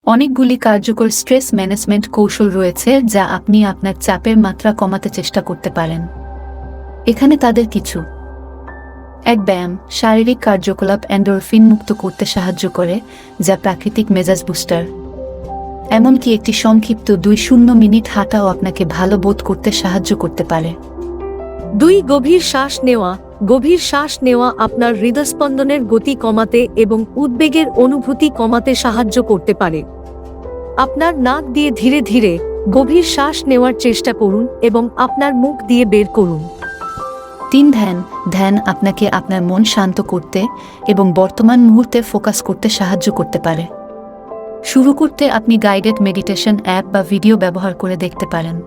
অনেকগুলি কার্যকর stress management কৌশল রয়েছে যা আপনি আপনার চাপের মাত্রা কমাতে চেষ্টা করতে পারেন। এখানে তাদের কিছু: এক, ব্যায়াম। শারীরিক কার্যকলাপ এন্ডোরফিন মুক্ত করতে সাহায্য করে, যা প্রাকৃতিক মেজাজ বুস্টার। এমনকি একটি সংক্ষিপ্ত 2-0 মিনিট হাঁটাও আপনাকে ভালো বোধ করতে সাহায্য করতে পারে। 2. গভীর শ্বাস নেওয়া। গভীর শ্বাস নেওয়া আপনার হৃদস্পন্দনের গতি কমাতে এবং উদ্বেগের অনুভূতি কমাতে সাহায্য করতে পারে। আপনার নাক দিয়ে ধীরে ধীরে গভীর শ্বাস নেওয়ার চেষ্টা করুন এবং আপনার মুখ দিয়ে বের করুন। 3. ধ্যান। ধ্যান আপনাকে আপনার মন শান্ত করতে এবং বর্তমান মুহূর্তে ফোকাস করতে সাহায্য করতে পারে। শুরু করতে আপনি গাইডেড মেডিটেশন অ্যাপ বা ভিডিও ব্যবহার করে দেখতে পারেন।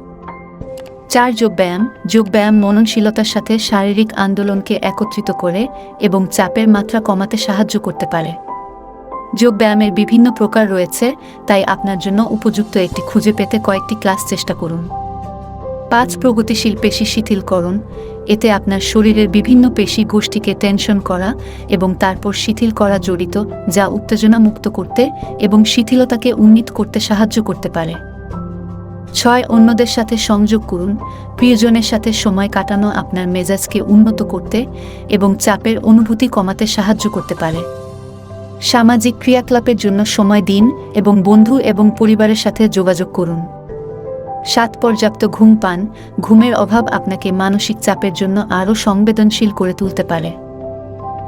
4. যোগব্যায়াম। যোগব্যায়াম মননশীলতার সাথে শারীরিক আন্দোলনকে একত্রিত করে এবং চাপের মাত্রা কমাতে সাহায্য করতে পারে। যোগব্যায়ামের বিভিন্ন প্রকার রয়েছে, তাই আপনার জন্য উপযুক্ত একটি খুঁজে পেতে কয়েকটি ক্লাস চেষ্টা করুন। 5. প্রগতিশীল পেশি শিথিলকরণ। এতে আপনার শরীরের বিভিন্ন পেশি গোষ্ঠীকে টেনশন করা এবং তারপর শিথিল করা জড়িত, যা উত্তেজনা মুক্ত করতে এবং শিথিলতাকে উন্নীত করতে সাহায্য করতে পারে। 6. অন্যদের সাথে সংযোগ করুন। প্রিয়জনের সাথে সময় কাটানো আপনার মেজাজকে উন্নত করতে এবং চাপের অনুভূতি কমাতে সাহায্য করতে পারে। সামাজিক ক্রিয়াকলাপের জন্য সময় দিন এবং বন্ধু এবং পরিবারের সাথে যোগাযোগ করুন। 7. পর্যাপ্ত ঘুম পান। ঘুমের অভাব আপনাকে মানসিক চাপের জন্য আরও সংবেদনশীল করে তুলতে পারে।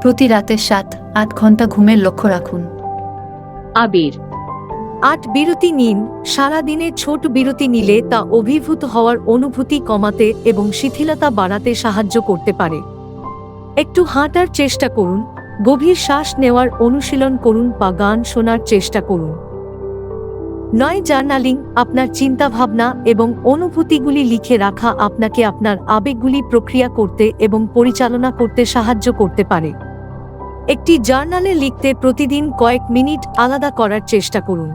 প্রতি রাতে 7-8 ঘন্টা ঘুমের লক্ষ্য রাখুন। আবির। 8. বিরতি নিন। সারাদিনে ছোট বিরতি নিলে তা অভিভূত হওয়ার অনুভূতি কমাতে এবং শিথিলতা বাড়াতে সাহায্য করতে পারে। একটু হাঁটার চেষ্টা করুন, গভীর শ্বাস নেওয়ার অনুশীলন করুন বা গান শোনার চেষ্টা করুন। 9. জার্নালিং। আপনার চিন্তাভাবনা এবং অনুভূতিগুলি লিখে রাখা আপনাকে আপনার আবেগগুলি প্রক্রিয়া করতে এবং পরিচালনা করতে সাহায্য করতে পারে। একটি জার্নালে লিখতে প্রতিদিন কয়েক মিনিট আলাদা করার চেষ্টা করুন।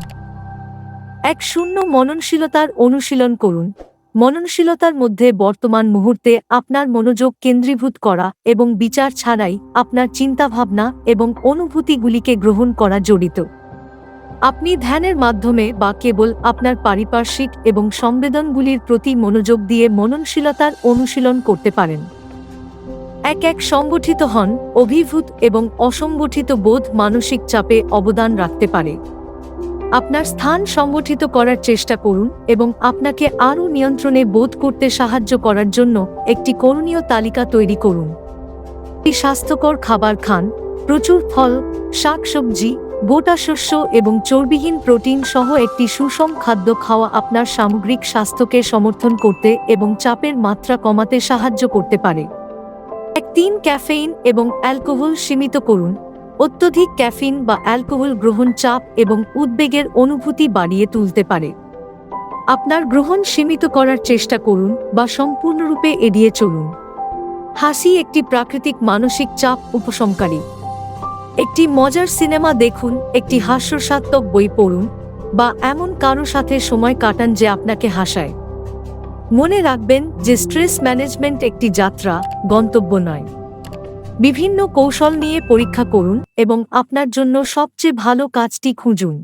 1. মননশীলতার অনুশীলন করুন। মননশীলতার মধ্যে বর্তমান মুহূর্তে আপনার মনোযোগ কেন্দ্রীভূত করা এবং বিচার ছাড়াই আপনার চিন্তাভাবনা এবং অনুভূতিগুলিকে গ্রহণ করা জড়িত। আপনি ধ্যানের মাধ্যমে বা কেবল আপনার পারিপার্শ্বিক এবং সংবেদনগুলির প্রতি মনোযোগ দিয়ে মননশীলতার অনুশীলন করতে পারেন। 1. সংগঠিত হন। অভিভূত এবং অসংগঠিত বোধ মানসিক চাপে অবদান রাখতে পারে। আপনার স্থান সংগঠিত করার চেষ্টা করুন এবং আপনাকে আরও নিয়ন্ত্রণে বোধ করতে সাহায্য করার জন্য একটি করণীয় তালিকা তৈরি করুন। স্বাস্থ্যকর খাবার খান। প্রচুর ফল, শাকসবজি, গোটা শস্য এবং চর্বিহীন প্রোটিন সহ একটি সুষম খাদ্য খাওয়া আপনার সামগ্রিক স্বাস্থ্যকে সমর্থন করতে এবং চাপের মাত্রা কমাতে সাহায্য করতে পারে। 3. ক্যাফেইন এবং অ্যালকোহল সীমিত করুন। অত্যধিক ক্যাফিন বা অ্যালকোহল গ্রহণ চাপ এবং উদ্বেগের অনুভূতি বাড়িয়ে তুলতে পারে। আপনার গ্রহণ সীমিত করার চেষ্টা করুন বা সম্পূর্ণরূপে এড়িয়ে চলুন। হাসি একটি প্রাকৃতিক মানসিক চাপ উপশমকারী। একটি মজার সিনেমা দেখুন, একটি হাস্যরসাত্মক বই পড়ুন বা এমন কারো সাথে সময় কাটান যে আপনাকে হাসায়। মনে রাখবেন যে স্ট্রেস ম্যানেজমেন্ট একটি যাত্রা, গন্তব্য নয়। বিভিন্ন কৌশল নিয়ে পরীক্ষা করুন এবং আপনার জন্য সবচেয়ে ভালো কাজটি খুঁজুন।